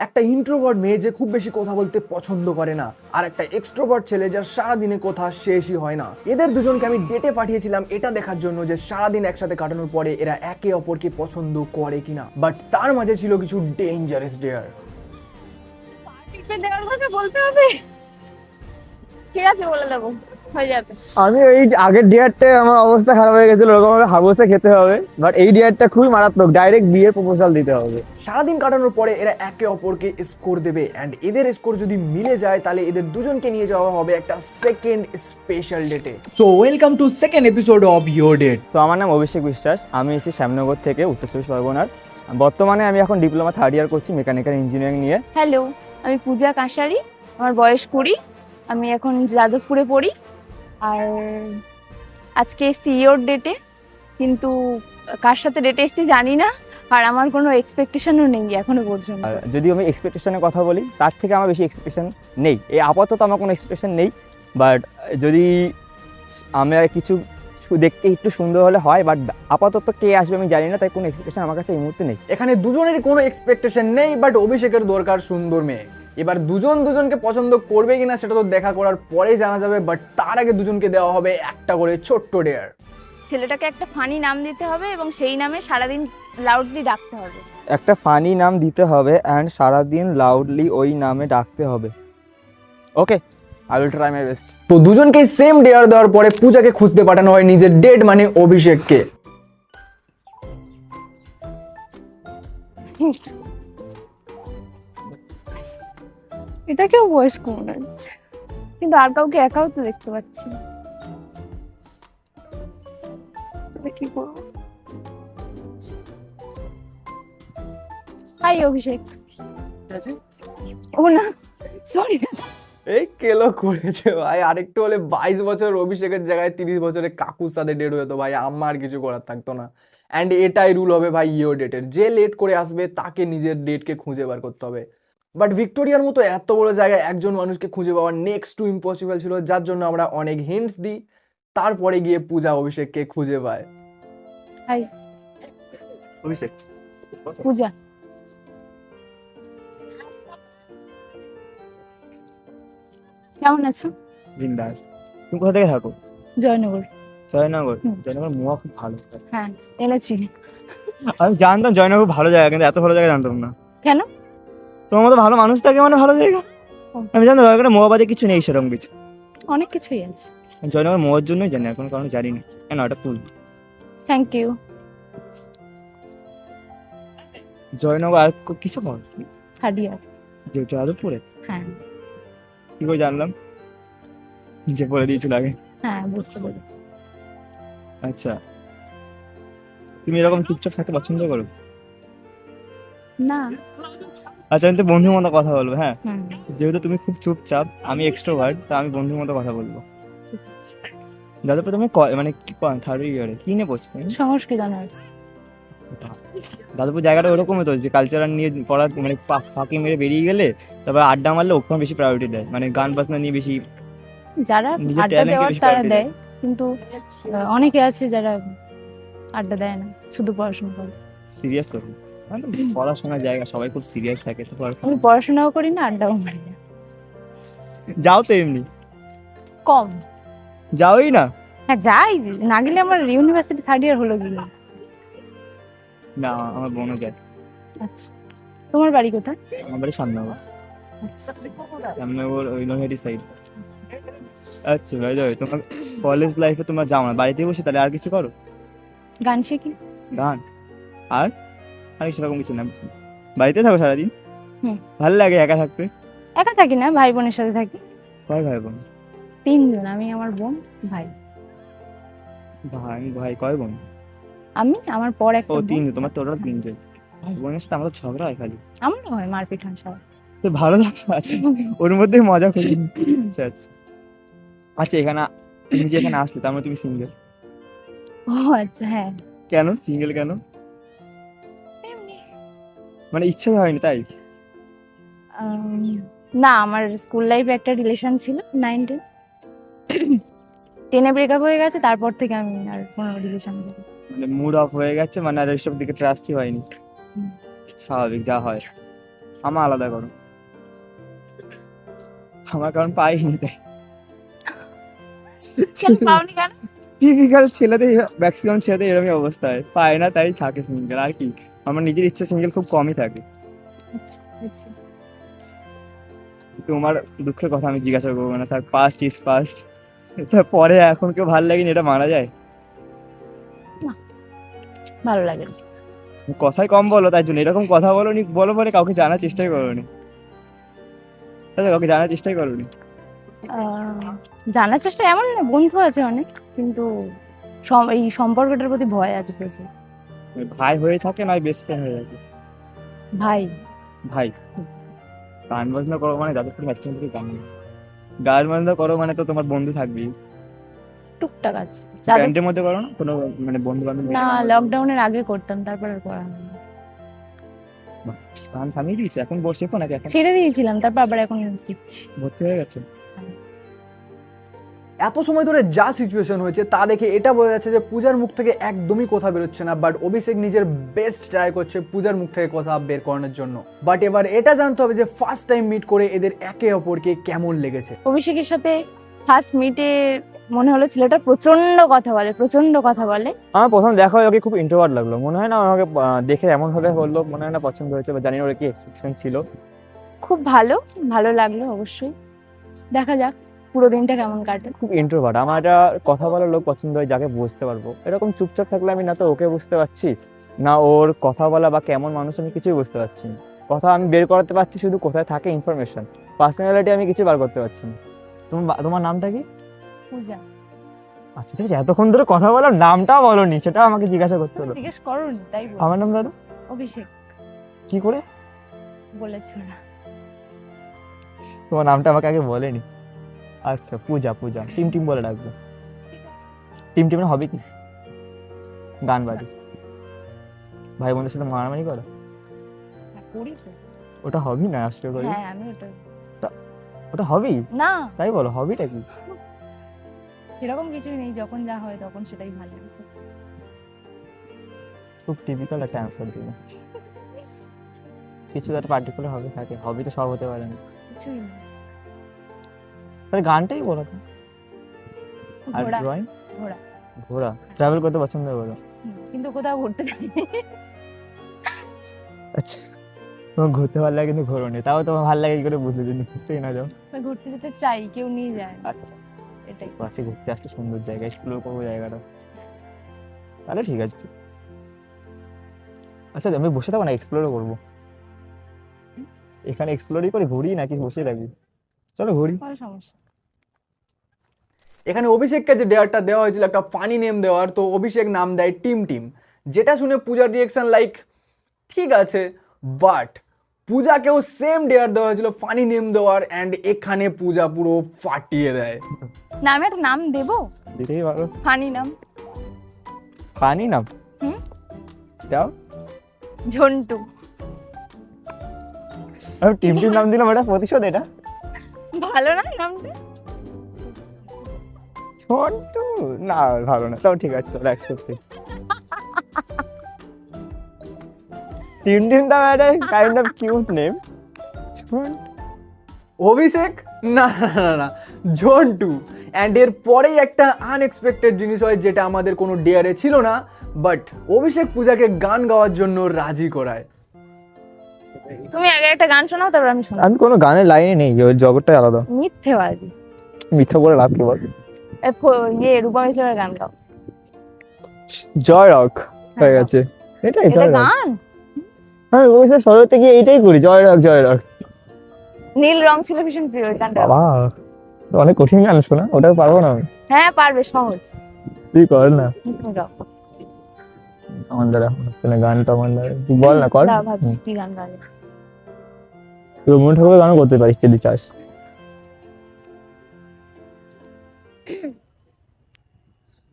একটা ইন্ট্রোভার্ট মেয়ে যে খুব বেশি কথা বলতে পছন্দ করে না, আর একটা এক্সট্রোভার্ট ছেলে যার সারাদিনে কথা শেষই হয় না। এদের দুজনকে আমি ডেটে পাঠিয়েছিলাম এটা দেখার জন্য যে সারাদিন একসাথে কাটানোর পরে এরা একে অপরকে পছন্দ করে কিনা, বাট তার মাঝে ছিল কিছু ডেঞ্জারাস ডেয়ার। পার্টিতে দেওয়ার কথা বলতে হবে। ঠিক আছে, বলে দেবো, হয়ে যাবে। আমি এই আগের ডিয়ারটা আমার অবস্থা খারাপ হয়ে গেছিল, ওরকম ভাবে হাবুসে খেতে হবে, বাট এই ডিয়ারটা খুবই মারাত্মক, ডাইরেক্ট বিয়ের প্রপোজাল দিতে হবে। সারাদিন কাটানোর পরে এরা একে অপরকে স্কোর দেবে, অ্যান্ড এদের স্কোর যদি মিলে যায় তাহলে এদের দুজনকে নিয়ে যাওয়া হবে একটা সেকেন্ড স্পেশাল ডেটে। So welcome to second episode of your date. তো আমার নাম অভিষেক বিশ্বাস, আমি এসেছি শ্যামনগর থেকে, উত্তর চব্বিশ পরগনার। বর্তমানে আমি এখন ডিপ্লোমা থার্ড ইয়ার করছি মেকানিক্যাল ইঞ্জিনিয়ারিং নিয়ে। হ্যালো, আমি পূজা কাঁসারি, আমার বয়স 20, আমি এখন যাদবপুরে পড়ি। আর আজকে সিওর ডেটে, কিন্তু কার সাথে ডেটে এসেছি জানি না, আর আমার কোনো এক্সপেকটেশনও নেই এখনো পর্যন্ত। আর যদি আমি এক্সপেকটেশনের কথা বলি, তার থেকে আমার বেশি এক্সপেকটেশন নেই, এই আপাতত আমার কোনো এক্সপেকটেশন নেই। বাট যদি আমরা কিছু দেখতে একটু সুন্দর হলে হয়, বাট আপাতত কে আসবে আমি জানি না, তাই কোনো এক্সপেকটেশন আমার কাছে এই মুহূর্তে নেই। এখানে দুজনেরই কোনো এক্সপেকটেশন নেই, বাট অভিষেকের দরকার সুন্দর মেয়ে। এবার দুজন দুজনকে পছন্দ করবে কিনা সেটা তো দেখা করার পরেই জানা যাবে, বাট তার আগে দুজনকে দেওয়া হবে একটা করে ছোট্ট ডেয়ার। ছেলেটাকে একটা ফানি নাম দিতে হবে এবং সেই নামে সারাদিন লাউডলি ডাকতে হবে। একটা ফানি নাম দিতে হবে অ্যান্ড সারাদিন লাউডলি ওই নামে ডাকতে হবে। Okay, I will try my best. তো দুজনকে সেম ডেয়ার দেওয়ার পরে পূজাকে খুঁজতে পাঠানো হয় নিজের ডেট মানে অভিষেককে। এটাকেও বয়স্ক মনে হচ্ছে, কিন্তু আর কাউকে একাও তো দেখতে পাচ্ছি না। তবে কি করবো? হাই অভিষেক। ও না, সরি। এই কেলো করেছে ভাই, আরেকটু হলে 22 বছর অভিষেকের জায়গায় 30 বছরের কাকুর সাথে ডেট হতো ভাই, আমার কিছু করার থাকতো না। অ্যান্ড এটাই রুল হবে ভাই ইয়োর ডেটের, যে লেট করে আসবে তাকে নিজের ডেটকে খুঁজে বার করতে হবে। বাট ভিক্টোরিয়ার মতো এত বড় জায়গায় একজন মানুষকে খুঁজে পাওয়া নেক্সট টু ইম্পসিবল ছিল, যার জন্য আমরা অনেক হিন্টস দিই, তারপরে গিয়ে পূজা অভিষেককে খুঁজে পায়। হাই অভিষেক, পূজা। কেমন আছো? বিন্দাস। তুমি কোথা থেকে থাকো? জয়নগর। জয়নগর? হুম। জয়নগর মোয়া খুব ভালো। হ্যাঁ, এনেছি। আমি জানতাম জয়নগর খুব ভালো জায়গা, কিন্তু এত ভালো জায়গা জানতাম না। কেন? তোমার মতো ভালো মানুষ থাকে মানে ভালো জায়গা। ও। আমি জানতাম জয়নগরে মোয়া বাদে কিছু নেই সেরকম কিছু। অনেক কিছুই আছে। আমি জয়নগর মোয়ার জন্যই জানি, এখন কারণ জানি না। কেন ওটা ফুল? Thank you. জয়নগর আর কিছু বল? Third year. যে যাদবপুরে? হ্যাঁ কি করে জানলাম? যে বলে দিয়েছিল আগে। হ্যাঁ, বুঝতে পেরেছি। আচ্ছা, তুমি এরকম চুপচাপ থাকতে পছন্দ করো? না। আচ্ছা, আমি তো বন্ধুর মতো কথা বলবো। হ্যাঁ, হুম, যেহেতু তুমি খুব চুপচাপ, আমি এক্সট্রোভার্ট, তা আমি বন্ধুর মতো কথা বলবো। যাদবপুর তুমি মানে কি থার্ড ইয়ারে কি নিয়ে পড়ছো তুমি? সংস্কৃত অনার্স। যাদবপুর জায়গাটা ওরকমই তো, যে কালচারাল নিয়ে পড়া, মানে ফাঁকি মেরে বেরিয়ে গেলে তারপর আড্ডা মারলে ওখানে বেশি প্রায়োরিটি দেয়, মানে গান বাজনা নিয়ে বেশি। যারা নিজের আড্ডা talent কে দেওয়ার বেশি তারা priority দেয়, কিন্তু অনেকে আছে যারা আড্ডা দেয় না, শুধু পড়াশোনা করে। সিরিয়াস তো, মানে পড়াশোনার জায়গা সবাই খুব সিরিয়াস থাকে, তো আমি পড়াশোনাও করি না, আড্ডাও মারি না। যাও তো এমনি, কম। যাওই না। হ্যাঁ যাই, না গেলে আমার ইউনিভার্সিটি থার্ড ইয়ার হলো কি না। না, আমার বোনও যায়। আচ্ছা, তোমার বাড়ি কোথায়? আমার বাড়ি শ্যামনগর। আচ্ছা, শ্যামনগর ওই নৈহাটি সাইড। আচ্ছা ভাই, যাবে তোমার কলেজ লাইফে তোমার যাও না, বাড়িতে বসে তাহলে আর কিছু করো? গান শিখি। গান? আর আর সেরকম কিছু না, বাড়িতে থাকো সারাদিন? হুম। ভালো লাগে একা থাকতে? একা থাকি না, ভাই বোনের সাথে থাকি। কয় ভাই বোন? 3 জন, আমি, আমার বোন, ভাই। ভাই ভাই কয় বোন? আমি, আমার পর একটা ও বোন। 3, তোমার তোরা 3 জন। ভাই বোনের সাথে আমাদের ঝগড়া হয় খালি। আমারও হয়, মারপিট হয় সব। তো ভালো লাগে। আচ্ছা, ওর মধ্যে মজা করি। আচ্ছা আচ্ছা আচ্ছা, এখানে তুমি যে এখানে আসলে তার মানে তুমি সিঙ্গেল? ও আচ্ছা, হ্যাঁ। কেন সিঙ্গেল কেন? এমনি। মানে ইচ্ছা হয়নি তাই? না, আমার স্কুল লাইফে একটা রিলেশন ছিল 9-10, 10-এ ব্রেকআপ হয়ে গেছে, তারপর থেকে আমি আর কোনো রিলেশন নেই। মানে মুড অফ হয়ে গেছে, মানে আর এইসব দিকে ট্রাস্টই হয়নি। হুম। স্বাভাবিক, যা হয়। আমার আলাদা করো, আমার কারণ পাইনি তাই। কেন পাওনি কেন? টিপিক্যাল ছেলেদের, ম্যাক্সিমাম ছেলেদের এরকমই অবস্থা হয়, পায় না তাই থাকে সিঙ্গেল, আর কি। আমার নিজের ইচ্ছা সিঙ্গেল খুব কমই থাকে। আচ্ছা, আচ্ছা। তোমার দুঃখের কথা আমি জিজ্ঞাসা করবো না, থাক, পাস্ট ইজ পাস্ট। পরে এখন কেউ ভালো লাগেনি এটা মারা যায়? ভালো লাগে না। কথাই কম বলো তাই জন্য এরকম কথা বলোনি, বলো পরে কাউকে জানার চেষ্টাই করোনি। আচ্ছা, কাউকে জানার চেষ্টাই করোনি? জানার চেষ্টা, এমন না, বন্ধু আছে অনেক, কিন্তু এই সম্পর্কটার প্রতি ভয় আছে প্রচুর। ভাই হয়ে থাকে না বেস্ট ফ্রেন্ড হয়ে থাকে? ভাই। ভাই। গান বাজনা করো মানে যাদের তুমি ম্যাক্সিমাম থেকে গান বাজনা করো মানে তো তোমার বন্ধু থাকবেই। টুকটাক আছে। ব্যান্ডের মধ্যে করো না কোনো, মানে বন্ধু বান্ধব? না, লকডাউনের আগে করতাম, তারপর আর করা হয়নি। গান থামিয়ে দিয়েছে, এখন বসে তো নাকি? এখন ছেড়ে দিয়েছিলাম, তারপর আবার এখন শিখছি। ভর্তি হয়ে গেছে? এত সময় ধরে যা সিচুয়েশন হয়েছে তা দেখে এটা বোঝা যাচ্ছে যে পূজার মুখ থেকে একদমই কথা বেরোচ্ছে না, বাট অভিষেক নিজের বেস্ট ট্রাই করছে পূজার মুখ থেকে কথা বের করানোর জন্য। বাট এবার এটা জানতে হবে যে ফার্স্ট টাইম মিট করে এদের একে অপরকে কেমন লেগেছে। অভিষেকের সাথে ফার্স্ট মিটে মনে হলো ছেলেটা প্রচন্ড কথা বলে, প্রচন্ড কথা বলে। আমার প্রথম দেখা হয় ওকে খুব ইন্ট্রোভার্ট লাগলো, মনে হয় না আমাকে দেখে এমন ভাবে হলো, মনে হয় না পছন্দ হয়েছে, বা জানি না ওর কি এক্সপেকটেশন ছিল। খুব ভালো, ভালো লাগলো অবশ্যই। দেখা যাক পুরো দিনটা কেমন কাটে। খুব ইন্ট্রোভার্ট, আমার একটা কথা বলার লোক পছন্দ হয় যাকে বুঝতে পারবো। এরকম চুপচাপ থাকলে আমি না তো ওকে বুঝতে পারছি, না ওর কথা বলা বা কেমন মানুষ আমি কিছুই বুঝতে পারছি না। কথা আমি বের করতে পারছি শুধু কোথায় থাকে ইনফরমেশন, পার্সোনালিটি আমি কিছু বার করতে পারছি না। তোমার নামটা কি? পূজা। আচ্ছা ঠিক আছে, এতক্ষণ ধরে কথা বলো, নামটাও বলোনি, সেটা আমাকে জিজ্ঞাসা করতে হলো। জিজ্ঞেস করোনি তাই বল। আমার নাম দাদা অভিষেক কি করে বলেছো না? তোমার নামটা আমাকে আগে বলেনি। আচ্ছা, পূজা। পূজা টিম টিম বলে ডাকবো। টিম টিমের হবে কি? গান বাজি, ভাই বোনদের সাথে মারামারি করো, হ্যাঁ, করি তো। ওটা হবি না রাষ্ট্রীয় করি? হ্যাঁ, আমি ওটা ওটা হবি? না, তাই বলো, হবিটা কি? সেরকম কিছুই নেই, যখন যা হয় তখন সেটাই ভালো লাগে। খুব টিপিক্যাল একটা অ্যান্সার দিল। কিছু একটা পার্টিকুলার হবি থাকে, হবি তো সব হতে পারে না। কিছুই না। তাহলে গানটাই বলো তো। আর ঘোরা। ড্রয়িং? ঘোরা। ঘোরা, ট্রাভেল করতে পছন্দ করো? কিন্তু কোথাও ঘুরতে যাই। আচ্ছা, তোমার ঘুরতে ভালো লাগে কিন্তু ঘোরো নি, তাও তোমার ভালো লাগে কি করে বুঝলে যদি ঘুরতেই না যাও? ঘুরতে যেতে চাই, কেউ নিয়ে যায় না। আচ্ছা, এটাই। পাশে ঘুরতে আসলে সুন্দর জায়গা, এক্সপ্লোর করবো জায়গাটা, তাহলে ঠিক আছে। আচ্ছা, আমি বসে থাকবো না, এক্সপ্লোরও করবো। এখানে এক্সপ্লোরই করি, ঘুরি নাকি বসে থাকি? চলো ঘুরি। কোনো সমস্যা। এখানে অভিষেককে যে ডেয়ারটা দেওয়া হয়েছিল একটা ফানি নেম দেওয়ার, তো অভিষেক নাম দেয় টিম টিম, যেটা শুনে পূজার রিয়েকশন লাইক ঠিক আছে, বাট পূজাকেও সেম ডেয়ার দেওয়া হয়েছিল ফানি নেম দেওয়ার, অ্যান্ড এখানে পূজা পুরো ফাটিয়ে দেয়। না, আমি একটা নাম দেবো, দিতেই পারো। ফানি নাম। পানি নাম? হুম। যাও। ঝন্টু। আমি টিম টিম নাম দিলাম, এটা প্রতিশোধ? এটা ভালো না নামটা? ছোট্ট না, ভালো না, তাও ঠিক আছে, চলো অ্যাকসেপ্ট। টিম টিম দা একটা কাইন্ড অফ কিউট নেম। অভিষেক না না না না, ঝন্টু। অ্যান্ড এর পরেই একটা আনএক্সপেক্টেড জিনিস হয় যেটা আমাদের কোনো ডেয়ারে ছিল না, বাট অভিষেক পূজাকে গান গাওয়ার জন্য রাজি করায়। তুমি আগে একটা গান শোনাও, তারপর আমি শোনাবো। আমি কোনো গানের লাইনে নেই, ওই জগৎটাই আলাদা। মিথ্যেবাদী। মিথ্যা বলে লাভ কি বল? রূপা মিশ্রের গান গাও। জয় রক হয়ে গেছে, এটাই এটা জয় রক। গান? হ্যাঁ, ওই স্যার শরতে গিয়ে এইটাই করি, জয় রক জয় রক। নীল রং ছিল ভীষণ প্রিয়, ওই গানটা। বাবা, অনেক কঠিন গান শোনা, ওটাও পারবো না আমি। হ্যাঁ পারবে, সহজ। তুই কর না, তুমি গাও। আমার দ্বারা হচ্ছে না গানটা, আমার দ্বারা। তুই বল না, কর। দাঁড়াও, ভাবছি কি গান গাবে। তুই রবীন্দ্রনাথ ঠাকুরের গানও করতে পারিস যদি চাস।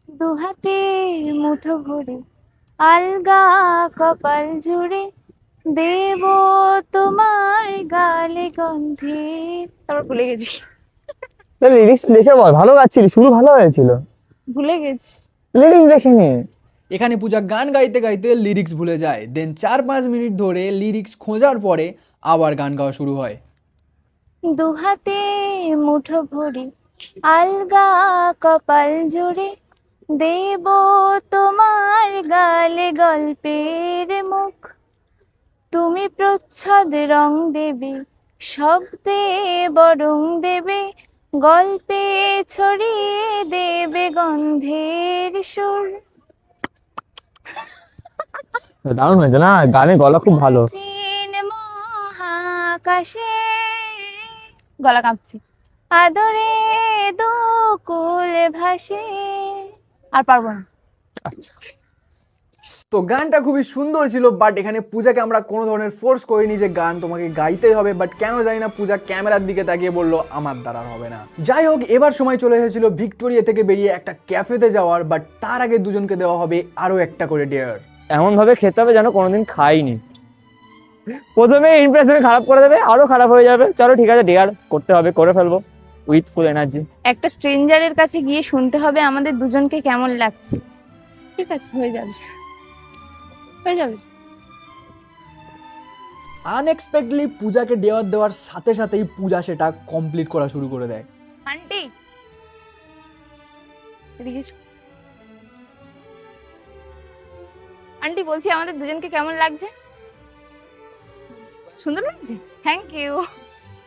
দুহাতে মুঠো ভরে আলগা কপাল জুড়ে দেব তোমার গালে গন্ধে, তারপর ভুলে গেছি। লিরিক্স দেখে বল, ভালো গাচ্ছিলি, শুরু ভালো হয়েছিল, ভুলে গেছি। লিরিক্স দেখে নে। এখানে পূজা গান গাইতে গাইতে লিরিক্স ভুলে যায়, দেন 4-5 মিনিট ধরে লিরিক্স খোঁজার পরে আবার গান গাওয়া শুরু হয়। দুহাতে মুঠো ভরে আলগা কপাল জুড়ে দেব তোমার গালে গল্পের মুখ, তুমি প্রচ্ছদ রং দেবে, শব্দে বরং দেবে, গল্পে ছড়িয়ে দেবে গন্ধের সুর। দারুণ হয়েছে না, গানের গলা খুব ভালো। চীন মহাকাশে গলা কাঁপছে, আদরে দুকুল ভাসে। আর পারবো না। আচ্ছা, তো গানটা খুবই সুন্দর ছিল, বাট এখানে পূজাকে আমরা কোনো ধরনের ফোর্স করিনি যে গান তোমাকে গাইতেই হবে, বাট কেন জানি না পূজা ক্যামেরার দিকে তাকিয়ে বললো আমার দ্বারা হবে না। যাই হোক, এবার সময় চলে এসেছিল ভিক্টোরিয়া থেকে বেরিয়ে একটা ক্যাফেতে যাওয়ার, বাট তার আগে দুজনকে দেওয়া হবে আরো একটা করে ডেয়ার। এমন ভাবে খেতে হবে যেন কোনোদিন খাইনি। প্রথমে ইমপ্রেশন খারাপ করে দেবে, আরো খারাপ হয়ে যাবে। চলো ঠিক আছে, ডেয়ার করতে হবে, করে ফেলবো উইথ ফুল এনার্জি। একটা স্ট্রেঞ্জারের কাছে গিয়ে শুনতে হবে আমাদের দুজনকে কেমন লাগছে। ঠিক আছে, হয়ে যাবে, হয়ে যাবে। আনএক্সপেক্টেডলি পূজাকে ডেয়ার দেওয়ার সাথে সাথেই পূজা সেটা কমপ্লিট করা শুরু করে দেয়। আন্টি এদিকে এসো। আন্টি বলছি আমাদের দুজনকে কেমন লাগছে? সুন্দর লাগছে, থ্যাংক ইউ।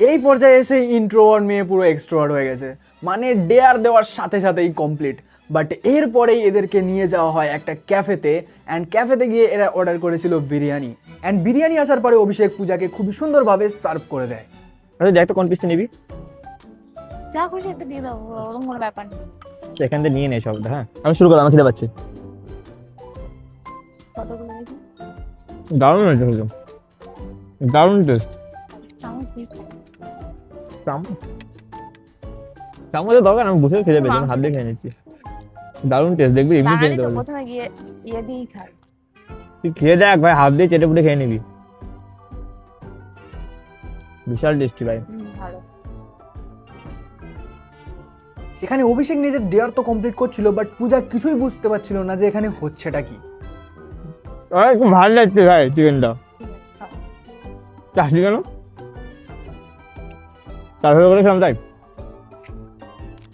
এই পর্যায়ে এসে ইন্ট্রোভার্ট মেয়ে পুরো এক্সট্রোভার্ট হয়ে গেছে, মানে ডেয়ার দেওয়ার সাথে সাথেই কমপ্লিট। বাট এরপরেই এদেরকে নিয়ে যাওয়া হয় একটা ক্যাফেতে, অ্যান্ড ক্যাফেতে গিয়ে এরা অর্ডার করেছিল বিরিয়ানি, অ্যান্ড বিরিয়ানি আসার পরে অভিষেক পূজাকে খুবই সুন্দরভাবে সার্ভ করে দেয়। আচ্ছা দেখ তো কোন পিসটা নিবি, যা খুশি একটা দিয়ে দাও, ওরকম কোনো ব্যাপার নেই। এখান থেকে নিয়ে নে সব। হ্যাঁ আমি শুরু করলাম, আমার খিদে পাচ্ছে। কতগুলো দেখি, দারুণ হয়েছে, হয়েছে দারুণ টেস্ট। চামচ দিই। চামচের দরকার, আমি বসে খেতে পেয়েছি, হাত দিয়ে খেয়ে নিচ্ছি। দারুণ টেস্ট, দেখবি এমনি খেয়ে বাঙালি নিতে তো পারবি। প্রথমে গিয়ে ইয়ে দিয়েই খায়। তুই খেয়ে দেখ ভাই, হাত দিয়ে চেটে পুটে খেয়ে নিবি, বিশাল টেস্টি ভাই। ভালো। এখানে অভিষেক নিজের ডেয়ার তো কমপ্লিট করছিল, বাট পূজা কিছুই বুঝতে পারছিল না যে এখানে হচ্ছেটা কি। খুব ভালো লাগছে ভাই চিকেনটা। ঠিক আছে, খাও। চাষি কেন তারপরে করে খেলাম তাই।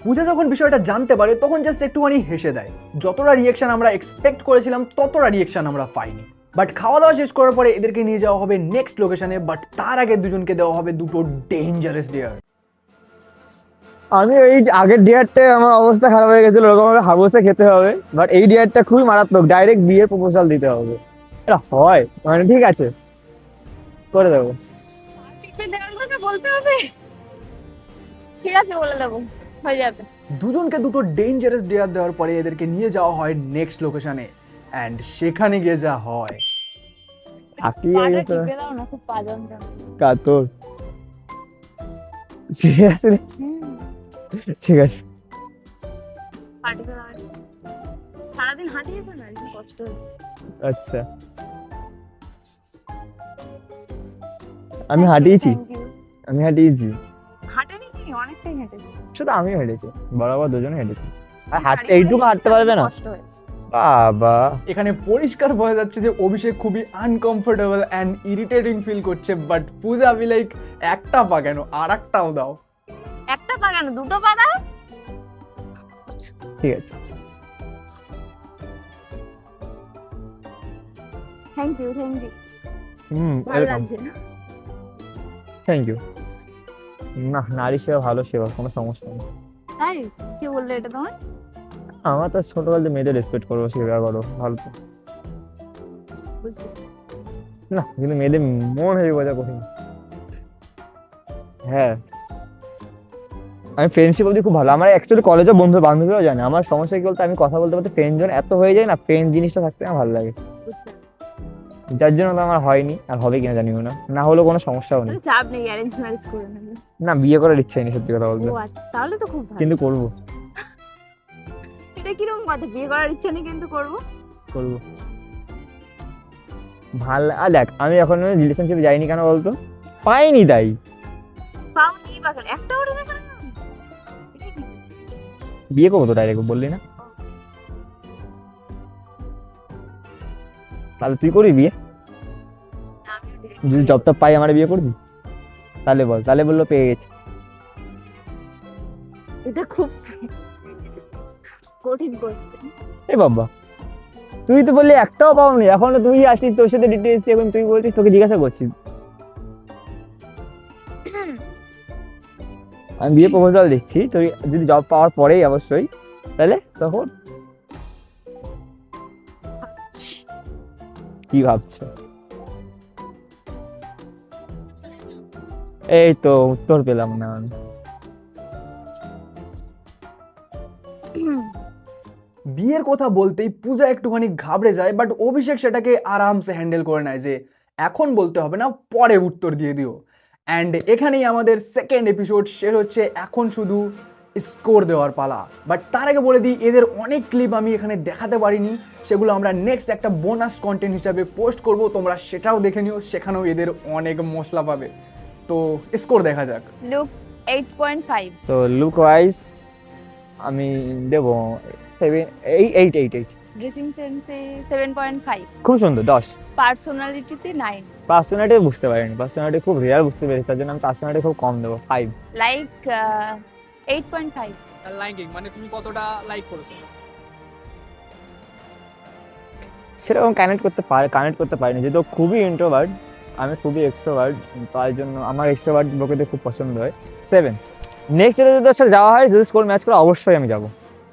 পূজা যখন বিষয়টা জানতে পারে তখন জাস্ট একটুখানি হেসে দেয়। যতটা রিয়েকশন আমরা এক্সপেক্ট করেছিলাম ততটা রিয়েকশন আমরা পাইনি। বাট খাওয়া দাওয়া শেষ করার পরে এদেরকে নিয়ে যাওয়া হবে নেক্সট লোকেশনে, বাট তার আগে দুজনকে দেওয়া হবে দুটো ডেঞ্জারাস ডেয়ার। আমি এই আগের ডিয়ারটা আমার অবস্থা খারাপ হয়ে গেছিল, ওরকম ভাবে হাবসে খেতে হবে। বাট এই ডিয়ারটা খুবই মারাত্মক, ডাইরেক্ট বিয়ের প্রপোজাল দিতে হবে। এটা হয় মানে ঠিক আছে, করে দেবো। টিপে দেওয়ার কথা বলতে হবে। ঠিক আছে, বলে দেবো, হয়ে যাবে। দুজনকে দুটো ডেঞ্জারাস ডেয়ার দেওয়ার পরে এদেরকে নিয়ে যাওয়া হয় নেক্সট লোকেশনে, অ্যান্ড সেখানে গিয়ে যা হয়। হাঁপিয়ে পাটা গেছে টিপে দাও না, খুব পা যন্ত্রণা। কাতর। ঠিক আছে রে, ঠিক আছে। পা টিপে দাও। সারাদিন হাঁটিয়েছো না, একটু কষ্ট হচ্ছে। আচ্ছা আমি হাঁটিয়েছি, Thank you. আমি হাঁটিয়েছি, হাঁটেনি কি? অনেকটাই হেঁটেছি। শুধু আমিও হেঁটেছি, বরাবর দুজনে হেঁটেছি। আর হাঁটতে এইটুকু হাঁটতে পারবে না কষ্ট হয়েছে। বাবা। এখানে পরিষ্কার বোঝা যাচ্ছে যে অভিষেক খুবই আনকমফোর্টেবল অ্যান্ড ইরিটেটিং ফিল করছে, বাট পূজা বি লাইক একটা পা কেন, আর একটাও দাও। একটা পা কেন, দুটো পা দাও। ঠিক আছে, থ্যাংক ইউ, থ্যাংক ইউ। ভালো ওয়েলকাম, লাগছে। Thank you. না, নারী সেবা ভালো সেবা, কোনো সমস্যা নেই। তাই কে বললো এটা তোমার? আমার তো ছোটবেলা থেকে মেয়েদের রেসপেক্ট করবো, সেবা করো, ভালো তো বুঝছি। না, কিন্তু মেয়েদের মন হয়ে বোঝা কঠিন। হ্যাঁ, আমি ফ্রেন্ডশিপ অবধি খুব ভালো। আমার অ্যাকচুয়ালি কলেজে বন্ধু বান্ধবীরাও জানে। আমার সমস্যা কি বলতে, আমি কথা বলতে বলতে ফ্রেন্ড জোন এত হয়ে যায় না, ফ্রেন্ড জিনিসটা থাকতে আমার ভালো লাগে, বুঝলাম। যার জন্য তো আমার হয়নি, আর হবে কিনা জানিও না, না হলেও কোনো সমস্যাও নেই। চাপ নেই, অ্যারেঞ্জ ম্যারেজ করে নেবে। না, বিয়ে করার ইচ্ছা নেই সত্যি কথা বলতে, ও আচ্ছা, তাহলে তো খুব ভালো। কিন্তু করবো, এটা কিরকম কথা, বিয়ে করার ইচ্ছা নেই কিন্তু করবো? করবো ভাল। আর দেখ, আমি এখন রিলেশনশিপে যাইনি কেন বলতো, পাইনি তাই। পাও নেই বাগান, একটাও রিলেশন না। এটা কি? বিয়ে করবো তো ডাইরেক্ট, বললি না? তাহলে তুই করবি বিয়ে? যদি জব টব পাই আমার বিয়ে করবি? তাহলে বল, তাহলে বললো পেয়ে গেছি। এটা খুব কঠিন কোশ্চেন। এ বাবা, তুই তো বললি একটাও পাওনি, এখনো তুই আসছিস, তোর সাথে ডিটেলস এখন তুই বলছিস, তোকে জিজ্ঞাসা করছি। আমি বিয়ে প্রপোজাল দিচ্ছি, তুই যদি জব পাওয়ার পরেই অবশ্যই, তাহলে তখন কি ভাবছো? এই তো উত্তর পেলাম না আমি। বিয়ের কথা বলতেই পূজা একটুখানি ঘাবড়ে যায়, বাট অভিষেক সেটাকে আরামসে হ্যান্ডেল করে নেয় যে এখন বলতে হবে না, পরে উত্তর দিয়ে দিও। অ্যান্ড এখানেই আমাদের সেকেন্ড এপিসোড শেষ হচ্ছে, এখন শুধু স্কোর দেওয়ার পালা। বাট তার আগে বলে দিই, এদের অনেক ক্লিপ আমি এখানে দেখাতে পারিনি, সেগুলো আমরা নেক্সট একটা বোনাস কন্টেন্ট হিসাবে পোস্ট করব, তোমরা সেটাও দেখে নিও, সেখানেও এদের অনেক মশলা পাবে। তো স্কোর দেখা যাক। লুক 8.5, তো লুক ওয়াইজ আমি দেবো 7, 8, 8। ড্রেসিং সেন্সে 7.5, খুব সুন্দর 10। পার্সোনালিটিতে 9, পার্সোনালিটি বুঝতে পারিনি, পার্সোনালিটি খুব রিয়াল বুঝতে পেরেছি, তার জন্য আমি পার্সোনালিটি খুব কম দেবো 5। লাইক 8.5। লাইকিং মানে তুমি কতটা লাইক করেছো? সেরকম কানেক্ট করতে পারিনি, যেহেতু খুবই ইন্ট্রোভার্ট, আমি খুবই এক্সট্রোভার্ট, তাই জন্য আমার এক্সট্রোভার্ট লোকেদের খুব পছন্দ হয়। 7। নেক্সট ডেটে যদি ওর সাথে যাওয়া হয়, যদি স্কোর ম্যাচ করে, অবশ্যই আমি যাবো।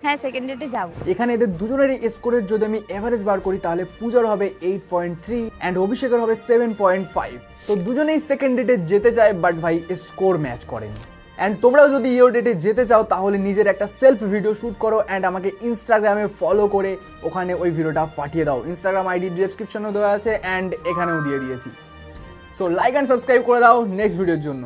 হ্যাঁ, সেকেন্ড ডেটে যাব। এখানে এদের দুজনেরই স্কোরের যদি আমি এভারেজ বার করি, তাহলে পূজার হবে 8.3 অ্যান্ড অভিষেকের হবে 7.5। তো দুজনেই সেকেন্ড ডেটে যেতে চায়, বাট ভাই স্কোর ম্যাচ করেনি। অ্যান্ড তোমরাও যদি ইয়োর ডেটে যেতে চাও, তাহলে নিজের একটা সেলফ ভিডিও শ্যুট করো অ্যান্ড আমাকে ইনস্টাগ্রামে ফলো করে ওখানে ওই ভিডিওটা পাঠিয়ে দাও। ইনস্টাগ্রাম আইডি ডেসক্রিপশনেও দেওয়া আছে অ্যান্ড এখানেও দিয়ে দিয়েছি। সো লাইক অ্যান্ড সাবস্ক্রাইব করে দাও নেক্সট ভিডিওর জন্য।